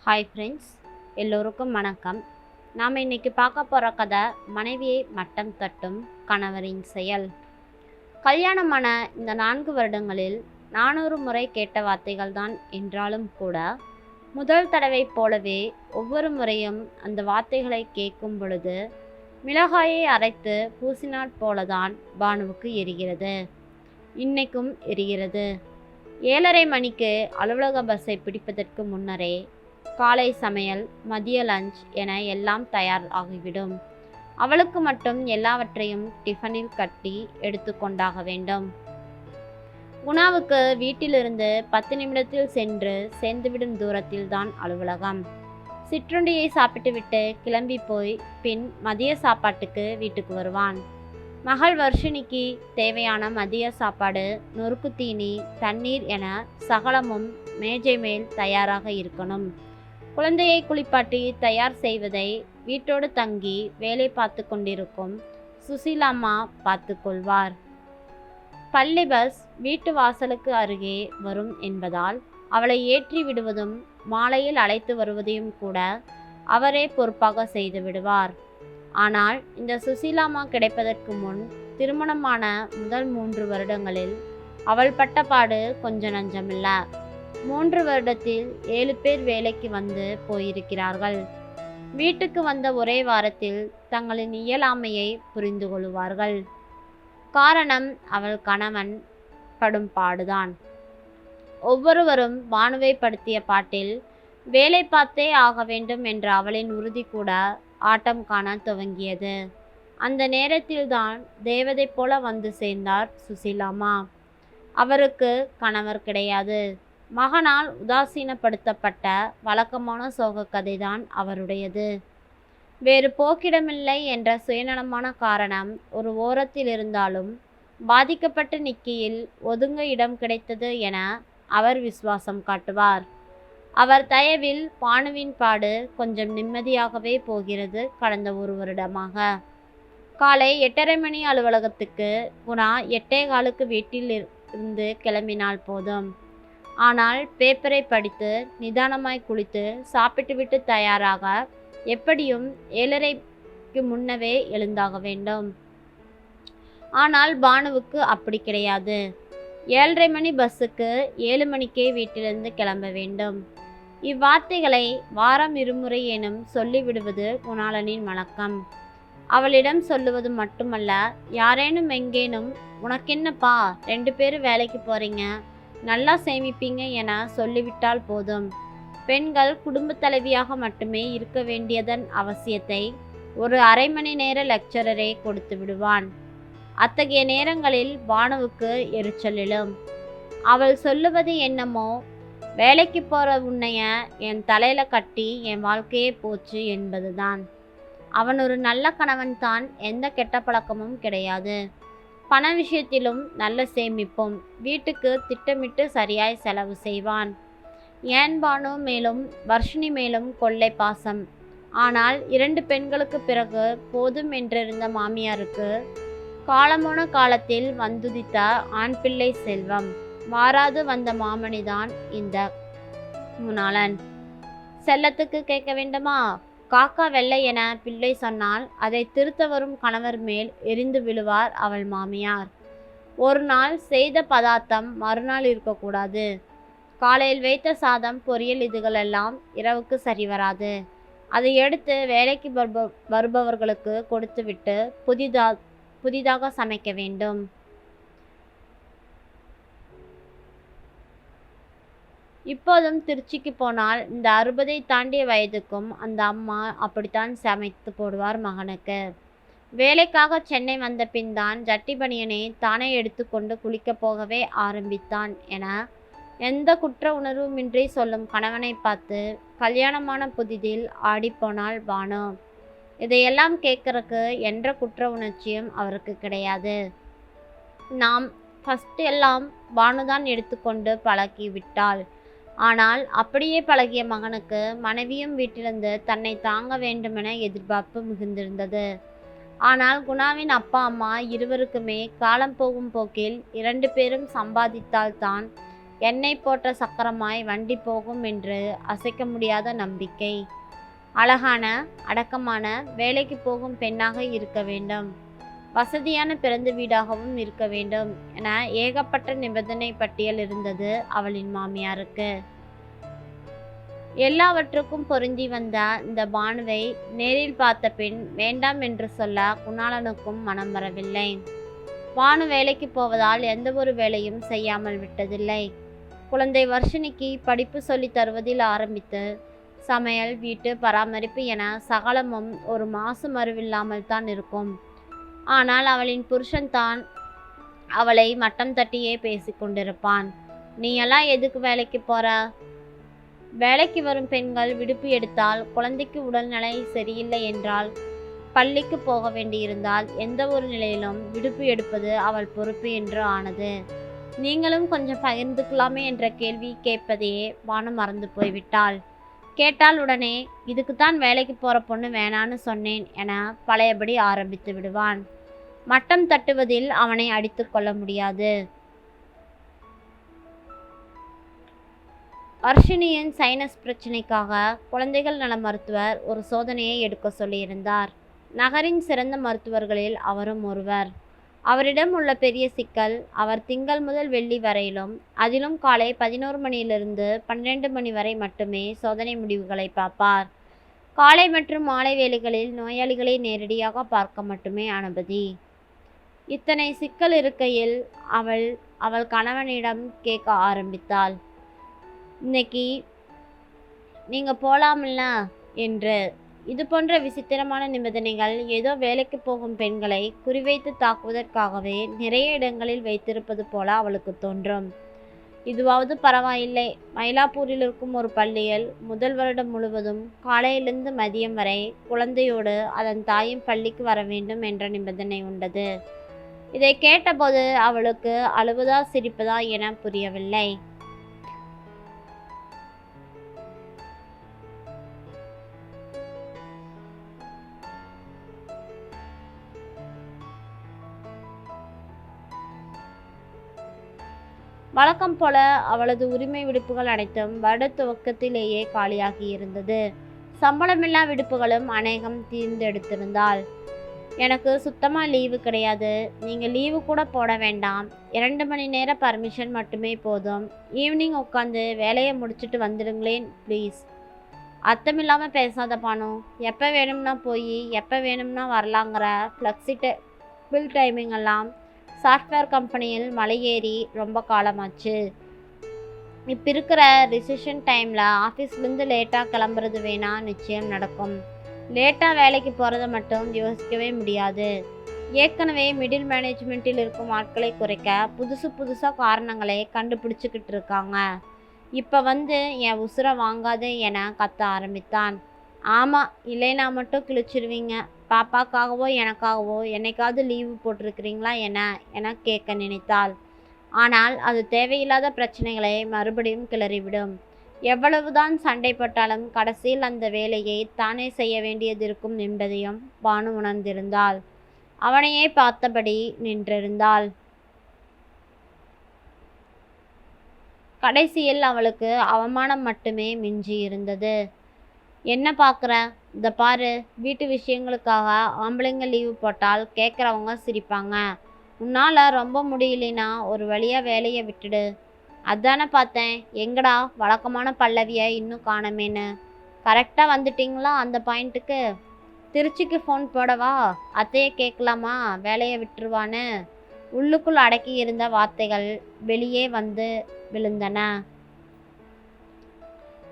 Hi friends, எல்லோருக்கும் வணக்கம். நாம் இன்றைக்கி பார்க்க போகிற கதை மனைவியை மட்டம் தட்டும் கணவரின் செயல். கல்யாணமான இந்த 4 வருடங்களில் 400 முறை கேட்ட வார்த்தைகள் தான் என்றாலும் கூட முதல் தடவை போலவே ஒவ்வொரு முறையும் அந்த வார்த்தைகளை கேட்கும் பொழுது மிளகாயை அரைத்து பூசினாற் போலதான் பானுவுக்கு எரிகிறது. இன்னைக்கும் எரிகிறது. 7:30 மணிக்கு அலுவலக பஸ்ஸை பிடிப்பதற்கு முன்னரே காலை சமையல், மதிய லஞ்ச் என எல்லாம் தயார் ஆகிவிடும். அவளுக்கு மட்டும் எல்லாவற்றையும் டிஃபனில் கட்டி எடுத்து கொண்டாக வேண்டும். குணாவுக்கு வீட்டிலிருந்து 10 நிமிடத்தில் சென்று சேர்ந்துவிடும் தூரத்தில் தான் அலுவலகம். சிற்றுண்டியை சாப்பிட்டுவிட்டு கிளம்பி போய் பின் மதிய சாப்பாட்டுக்கு வீட்டுக்கு வருவான். மகள் வர்ஷினிக்கு தேவையான மதிய சாப்பாடு, நொறுக்கு தீனி, தண்ணீர் என சகலமும் மேஜை மேல் தயாராக இருக்கணும். குழந்தையை குளிப்பாட்டி தயார் செய்வதை வீட்டோடு தங்கி வேலை பார்த்து கொண்டிருக்கும் சுசீலாம்மா பார்த்து கொள்வார். பள்ளி பஸ் வீட்டு வாசலுக்கு அருகே வரும் என்பதால் அவளை ஏற்றி விடுவதும் மாலையில் அழைத்து வருவதையும் கூட அவரே பொறுப்பாக செய்து விடுவார். ஆனால் இந்த சுசீலாம்மா கிடைப்பதற்கு முன் திருமணமான முதல் 3 வருடங்களில் அவள் பட்ட பாடு கொஞ்ச நஞ்சமில்ல. 3 வருடத்தில் 7 பேர் வேலைக்கு வந்து போயிருக்கிறார்கள். வீட்டுக்கு வந்த ஒரே வாரத்தில் தங்களின் இயலாமையை புரிந்து கொள்வார்கள். காரணம் அவள் கணவன் படும் பாடுதான். ஒவ்வொருவரும் பானுவை படுத்திய பாட்டில் வேலை பார்த்தே ஆக வேண்டும் என்ற அவளின் உறுதி கூட ஆட்டம் காண துவங்கியது. அந்த நேரத்தில்தான் தேவதை போல வந்து சேர்ந்தார் சுசீலாம்மா. அவருக்கு கணவர் கிடையாது. மகனால் உதாசீனப்படுத்தப்பட்ட வழக்கமான சோக கதைதான் அவருடையது. வேறு போக்கிடமில்லை என்ற சுயநலமான காரணம் ஒரு ஓரத்தில் இருந்தாலும் பாதிக்கப்பட்ட நிக்கியில் ஒதுங்க இடம் கிடைத்தது என அவர் விசுவாசம் காட்டுவார். அவர் தயவில் பானுவின் பாடு கொஞ்சம் நிம்மதியாகவே போகிறது. கடந்த 1 வருடமாக காலை 8:30 மணி அலுவலகத்துக்கு குணா 8:15க்கு வீட்டில் இருந்து கிளம்பினால் போதும். ஆனால் பேப்பரை படித்து நிதானமாய் குளித்து சாப்பிட்டுவிட்டு தயாராக எப்படியும் 7:30க்கு முன்னவே எழுந்தாக வேண்டும். ஆனால் பானுவுக்கு அப்படி கிடையாது. 7:30 மணி பஸ்ஸுக்கு 7 மணிக்கே வீட்டிலிருந்து கிளம்ப வேண்டும். இவ்வார்த்தைகளை வாரம் 2 முறை எனும் சொல்லிவிடுவது குணாளனின் வழக்கம். அவளிடம் சொல்லுவது மட்டுமல்ல, யாரேனும் எங்கேனும் உனக்கென்னப்பா 2 பேரும் வேலைக்கு போறீங்க, நல்லா சேமிப்பீங்க என சொல்லிவிட்டால் போதும். பெண்கள் குடும்ப தலைவியாக மட்டுமே இருக்க வேண்டியதன் அவசியத்தை ஒரு அரை மணி நேர லெக்சரரே கொடுத்து விடுவான். அத்தகைய நேரங்களில் பானுவுக்கு எரிச்சல் எழும். அவள் சொல்லுவது என்னமோ, வேலைக்கு போற உன்னைய என் தலையில கட்டி என் வாழ்க்கையே போச்சு என்பதுதான். அவன் ஒரு நல்ல கணவன் தான். எந்த கெட்ட பழக்கமும் கிடையாது. பண விஷயத்திலும் நல்ல சேமிப்பும். வீட்டுக்கு திட்டமிட்டு சரியாய் செலவு செய்வான். ஏன் பானு மேலும் வர்ஷினி மேலும் கொள்ளை பாசம். ஆனால் 2 பெண்களுக்கு பிறகு போதும் என்றிருந்த மாமியாருக்கு காலமான காலத்தில் வந்துதித்த ஆண் பிள்ளை செல்வம். மாறாது வந்த மாமணிதான் இந்த குணாளன். செல்லத்துக்கு கேட்க வேண்டுமா? காக்கா வெள்ளை என பிள்ளை சொன்னால் அதை திருத்த வரும் கணவர் மேல் எரிந்து விழுவார் அவள் மாமியார். ஒரு நாள் செய்த பதார்த்தம் மறுநாள் இருக்கக்கூடாது. காலையில் வைத்த சாதம், பொரியல் இதுகளெல்லாம் இரவுக்கு சரி வராது. அதை எடுத்து வேலைக்கு வருபவர்களுக்கு கொடுத்துவிட்டு புதிதாக சமைக்க வேண்டும். இப்போதும் திருச்சிக்கு போனால் இந்த 60ஐ தாண்டிய வயதுக்கும் அந்த அம்மா அப்படித்தான் சமைத்து போடுவார் மகனுக்கு. வேலைக்காக சென்னை வந்த பின் தான் ஜட்டி பனியனை தானே எடுத்துக்கொண்டு குளிக்கப் போகவே ஆரம்பித்தான் என எந்த குற்ற உணர்வுமின்றி சொல்லும் கணவனை பார்த்து கல்யாணமான புதிதில் ஆடிப்போனாள் பானு. இதையெல்லாம் கேட்கறக்கு என்ற குற்ற உணர்ச்சியும் அவருக்கு கிடையாது. நாம் ஃபஸ்ட் எல்லாம் பானுதான் எடுத்துக்கொண்டு பழகி விட்டாள். ஆனால் அப்படியே பழகிய மகனுக்கு மனைவியும் வீட்டிலிருந்து தன்னை தாங்க வேண்டுமென எதிர்பார்ப்பு மிகுந்திருந்தது. ஆனால் குணாவின் அப்பா அம்மா இருவருக்குமே காலம் போகும் போக்கில் 2 பேரும் சம்பாதித்தால்தான் எண்ணெய் போட்ட சக்கரமாய் வண்டி போகும் என்று அசைக்க முடியாத நம்பிக்கை. அழகான, அடக்கமான, வேலைக்கு போகும் பெண்ணாக இருக்க வேண்டும். வசதியான பிறந்த வீடாகவும் இருக்க வேண்டும் என ஏகப்பட்ட நிபந்தனை பட்டியல் இருந்தது அவளின் மாமியாருக்கு. எல்லாவற்றுக்கும் பொருந்தி வந்த இந்த பானுவை நேரில் பார்த்த பின் வேண்டாம் என்று சொல்ல குணாளனுக்கும் மனம் வரவில்லை. பானு வேலைக்கு போவதால் எந்த ஒரு வேலையும் செய்யாமல் விட்டதில்லை. குழந்தை வர்ஷினிக்கு படிப்பு சொல்லி தருவதில் ஆரம்பித்து சமையல், வீட்டு பராமரிப்பு என சகலமும் ஒரு மாசு மறுவில்லாமல் தான் இருக்கும். ஆனால் அவளின் புருஷன் தான் அவளை மட்டம் தட்டியே பேசி கொண்டிருப்பான். நீ எல்லாம் எதுக்கு வேலைக்கு போற? வேலைக்கு வரும் பெண்கள் விடுப்பு எடுத்தால், குழந்தைக்கு உடல்நிலை சரியில்லை என்றால், பள்ளிக்கு போக வேண்டியிருந்தால் எந்த ஒரு நிலையிலும் விடுப்பு எடுப்பது அவள் பொறுப்பு என்று ஆனது. நீங்களும் கொஞ்சம் பகிர்ந்துக்கலாமே என்ற கேள்வி கேட்பதையே பானு மறந்து போய்விட்டாள். கேட்டால் உடனே இதுக்குத்தான் வேலைக்கு போகிற பொண்ணு வேணான்னு சொன்னேன் என பழையபடி ஆரம்பித்து விடுவான். மட்டம் தட்டுவதில் அவனை அடித்து கொள்ள முடியாது. வர்ஷினியின் சைனஸ் பிரச்சனைக்காக குழந்தைகள் நல மருத்துவர் ஒரு சோதனையை எடுக்க சொல்லியிருந்தார். நகரின் சிறந்த மருத்துவர்களில் அவரும் ஒருவர். அவரிடம் உள்ள பெரிய சிக்கல், அவர் திங்கள் முதல் வெள்ளி வரையிலும், அதிலும் காலை 11 மணியிலிருந்து 12 மணி வரை மட்டுமே சோதனை முடிவுகளை பார்ப்பார். காலை மற்றும் மாலை வேளைகளில் நோயாளிகளை நேரடியாக பார்க்க மட்டுமே அனுமதி. இத்தனை சிக்கல் இருக்கையில் அவள் கணவனிடம் கேட்க ஆரம்பித்தாள். இன்னைக்கு நீங்கள் போகலாமில்ல என்று. இது போன்ற விசித்திரமான நிபந்தனைகள் ஏதோ வேலைக்கு போகும் பெண்களை குறிவைத்து தாக்குவதற்காகவே நிறைய இடங்களில் வைத்திருப்பது போல அவளுக்கு தோன்றும். இதுவாவது பரவாயில்லை, மயிலாப்பூரில் இருக்கும் ஒரு பள்ளியில் முதல் வருடம் முழுவதும் காலையிலிருந்து மதியம் வரை குழந்தையோடு அதன் தாயும் பள்ளிக்கு வர வேண்டும் என்ற நிபந்தனை உண்டது. இதை கேட்டபோது அவளுக்கு அழுவதா சிரிப்பதா என புரியவில்லை. வழக்கம் போல அவளது உரிமை விடுப்புகள் அனைத்தும் வருட துவக்கத்திலேயே காலியாகி இருந்தது. சம்பளமில்லா விடுப்புகளும் அநேகம் தீர்ந்தெடுத்திருந்தாள். எனக்கு சுத்தமாக லீவு கிடையாது, நீங்கள் லீவு கூட போட வேண்டாம், 2 மணி நேர பர்மிஷன் மட்டுமே போதும், ஈவினிங் உட்காந்து வேலையை முடிச்சுட்டு வந்துடுங்களேன் ப்ளீஸ். அர்த்தமில்லாமல் பேசாத பானு. எப்போ வேணும்னா போய் எப்போ வேணும்னா வரலாங்கிற ஃப்ளெக்சிபிள் டைமிங் எல்லாம் சாஃப்ட்வேர் கம்பெனியில் மலையேறி ரொம்ப காலமாச்சு. இப்போ இருக்கிற ரிசெஷன் டைமில் ஆஃபீஸ்லேருந்து லேட்டாக கிளம்புறது வேணா நிச்சயம் நடக்கும். லேட்டாக வேலைக்கு போகிறத மட்டும் யோசிக்கவே முடியாது. ஏற்கனவே மிடில் மேனேஜ்மெண்ட்டில் இருக்கும் ஆட்களை குறைக்க புதுசாக காரணங்களை கண்டுபிடிச்சிக்கிட்டு இருக்காங்க. இப்போ என் உசுரை வாங்காது என கத்த ஆரம்பித்தான். ஆமாம், இல்லைனா மட்டும் கிழிச்சிருவீங்க. பாப்பாக்காகவோ எனக்காகவோ என்னைக்காவது லீவு போட்டிருக்கிறீங்களா என கேட்க நினைத்தாள். ஆனால் அது தேவையில்லாத பிரச்சனைகளை மறுபடியும் கிளறிவிடும். எவ்வளவுதான் சண்டை போட்டாலும் கடைசியில் அந்த வேலையை தானே செய்ய வேண்டியது இருக்கும் என்பதையும் பானு உணர்ந்திருந்தாள். அவனையே பார்த்தபடி நின்றிருந்தாள். கடைசியில் அவளுக்கு அவமானம் மட்டுமே மிஞ்சி இருந்தது. என்ன பார்க்குற? இந்த பாரு, வீட்டு விஷயங்களுக்காக ஆம்பளைங்க லீவு போட்டால் கேட்குறவங்க சிரிப்பாங்க. உன்னால் ரொம்ப முடியலைன்னா ஒரு வழியாக வேலையை விட்டுடு. அதானே பார்த்தேன். எங்கடா வழக்கமான பல்லவியை இன்னும் காணமேன்னு. கரெக்டாக வந்துட்டிங்களா அந்த பாயிண்ட்டுக்கு? திருச்சிக்கு ஃபோன் போடவா? அத்தையை கேட்கலாமா வேலையை விட்டுருவான்னு? உள்ளுக்குள் அடக்கி இருந்த வார்த்தைகள் வெளியே வந்து விழுந்தன.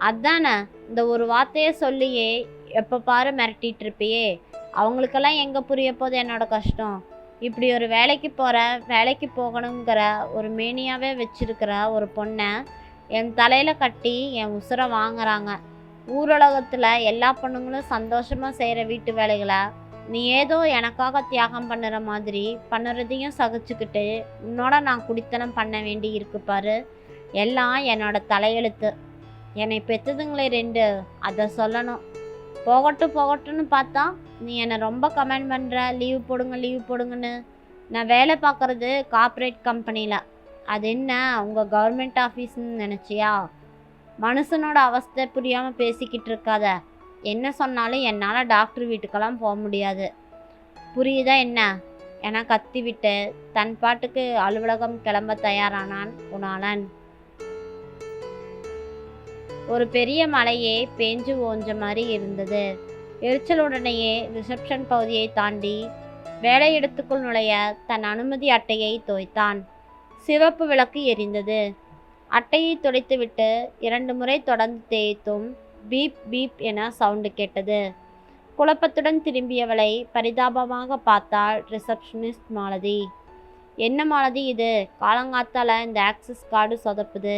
அதானே, இந்த ஒரு வார்த்தையை சொல்லியே எப்போ பாரு மிரட்டிகிட்டு இருப்பியே. அவங்களுக்கெல்லாம் எங்கே புரிய போது என்னோட கஷ்டம். இப்படி ஒரு வேலைக்கு போகணுங்கிற ஒரு மேனியாவே வச்சிருக்கிற ஒரு பொண்ணை என் தலையில் கட்டி என் உசுரை வாங்குறாங்க. ஊரலகத்தில் எல்லா பொண்ணுங்களும் சந்தோஷமாக செய்கிற வீட்டு வேலைகளை நீ ஏதோ எனக்காக தியாகம் பண்ணுற மாதிரி பண்ணுறதையும் சகிச்சுக்கிட்டு உன்னோட நான் குடித்தனம் பண்ண வேண்டி இருக்கு பாரு. எல்லாம் என்னோட தலையெழுத்து. என்னை பெற்றதுங்களே 2, அதை சொல்லணும். போகட்டும்னு பார்த்தா நீ என்னை ரொம்ப கமெண்ட் பண்ணுற, லீவு போடுங்கன்னு. நான் வேலை பார்க்குறது கார்ப்பரேட் கம்பெனியில். அது என்ன உங்கள் கவர்மெண்ட் ஆஃபீஸ்ன்னு நினச்சியா? மனுஷனோட அவஸ்தை புரியாமல் பேசிக்கிட்டு இருக்காத. என்ன சொன்னாலும் என்னால் டாக்டர் வீட்டுக்கெல்லாம் போக முடியாது. புரியுதா என்ன என கத்திவிட்டு தன் பாட்டுக்கு அலுவலகம் கிளம்ப தயாரானான் குணாளன். ஒரு பெரிய மழையே பேஞ்சு ஓஞ்ச மாதிரி இருந்தது. எரிச்சலுடனேயே ரிசப்ஷன் பகுதியை தாண்டி வேலையிடத்துக்குள் நுழைய தன் அனுமதி அட்டையை தோய்த்தான். சிவப்பு விளக்கு எரிந்தது. அட்டையை துடைத்துவிட்டு 2 முறை தொடர்ந்து தேய்த்தும் பீப் பீப் என சவுண்டு கேட்டது. குழப்பத்துடன் திரும்பியவளை பரிதாபமாக பார்த்தாள் ரிசப்ஷனிஸ்ட் மாலதி. என்ன மாலதி இது, காலங்காத்தால இந்த ஆக்சஸ் கார்டு சொதப்புது.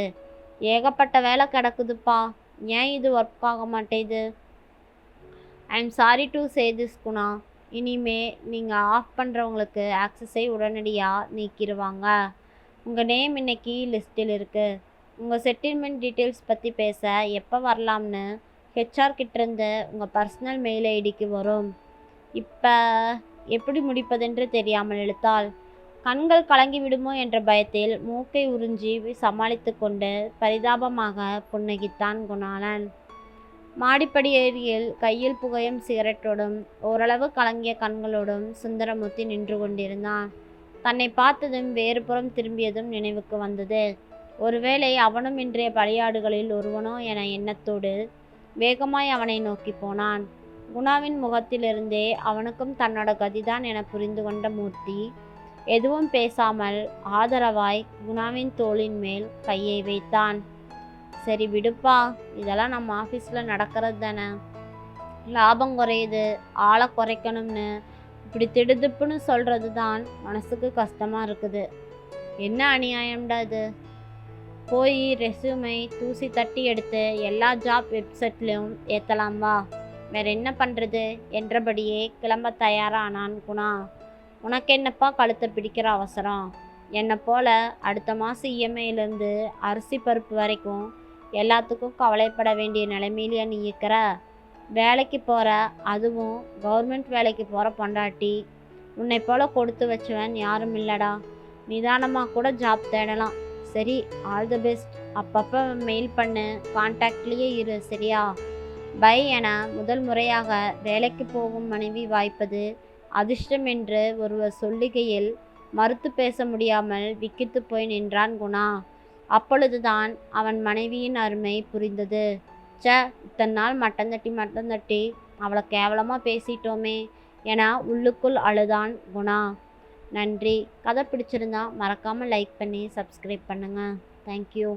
ஏகப்பட்ட வேலை கிடக்குதுப்பா. ஏன் இது ஒர்க் ஆக மாட்டேது? I'm sorry to say this Guna. இனிமே நீங்கள் ஆஃப் பண்ணுறவங்களுக்கு ஆக்சஸை உடனடியாக நீக்கிடுவாங்க. உங்கள் நேம் இன்னைக்கு லிஸ்ட்டில் இருக்குது. உங்கள் செட்டில்மெண்ட் டீட்டெயில்ஸ் பற்றி பேச எப்போ வரலாம்னு ஹெச்ஆர் கிட்டேருந்து உங்கள் பர்சனல் மெயில் ஐடிக்கு வரும். இப்போ எப்படி முடிப்பதென்று தெரியாமல் இழுத்தாள். கண்கள் கலங்கி விடுமோ என்ற பயத்தில் மூக்கை உறிஞ்சி சமாளித்து கொண்டு பரிதாபமாக புன்னகித்தான் குணாளன். மாடிப்படி ஏரியில் கையில் புகையும் சிகரெட்டோடும் ஓரளவு கலங்கிய கண்களோடும் சுந்தரமூர்த்தி நின்று கொண்டிருந்தான். தன்னை பார்த்ததும் வேறு புறம் திரும்பியதும் நினைவுக்கு வந்தது. ஒருவேளை அவனும் இன்றைய பலியாடுகளில் ஒருவனோ என எண்ணத்தோடு வேகமாய் அவனை நோக்கி போனான். குணாவின் முகத்திலிருந்தே அவனுக்கும் தன்னோட கதிதான் என புரிந்து கொண்ட மூர்த்தி எதுவும் பேசாமல் ஆதரவாய் குணாவின் தோளின் மேல் கையை வைத்தான். சரி விடுப்பா, இதெல்லாம் நம்ம ஆஃபீஸில் நடக்கிறது தானே. லாபம் குறையுது, ஆளை குறைக்கணும்னு இப்படி திடுதிப்புன்னு சொல்கிறது தான் மனசுக்கு கஷ்டமாக இருக்குது. என்ன அநியாயம்டா இது. போய் ரெஸ்யூமை தூசி தட்டி எடுத்து எல்லா ஜாப் வெப்சைட்லேயும் ஏற்றலாம் வா. வேற என்ன பண்ணுறது என்றபடியே கிளம்ப தயாரானான் குணா. உனக்கு என்னப்பா கழுத்தை பிடிக்கிற அவசரம்? என்னை போல் அடுத்த மாதம் இஎம்ஐலேருந்து அரிசி பருப்பு வரைக்கும் எல்லாத்துக்கும் கவலைப்பட வேண்டிய நிலைமையிலேயே நீ இருக்கிற. வேலைக்கு போகிற, அதுவும் கவர்மெண்ட் வேலைக்கு போகிற பொண்டாட்டி. உன்னை போல் கொடுத்து வச்சுவன் யாரும் இல்லைடா. நிதானமாக கூட ஜாப் தேடலாம். சரி, ஆல் தி பெஸ்ட். அப்பப்போ மெயில் பண்ணு, கான்டாக்ட்லேயே இரு, சரியா? பை என முதல் முறையாக வேலைக்கு போகும் மனைவி வாய்ப்பது அதிர்ஷ்டம் என்று ஒருவர் சொல்லுகையில் மறுத்து பேச முடியாமல் விக்கித்து போய் நின்றான் குணா. அப்பொழுதுதான் அவன் மனைவியின் அருமை புரிந்தது. இத்தனை நாள் மட்டம் தட்டி அவளை கேவலமாக பேசிட்டோமே என உள்ளுக்குள் அழுதான் குணா. நன்றி. கதை பிடிச்சிருந்தா மறக்காமல் லைக் பண்ணி சப்ஸ்கிரைப் பண்ணுங்கள். தேங்க்யூ.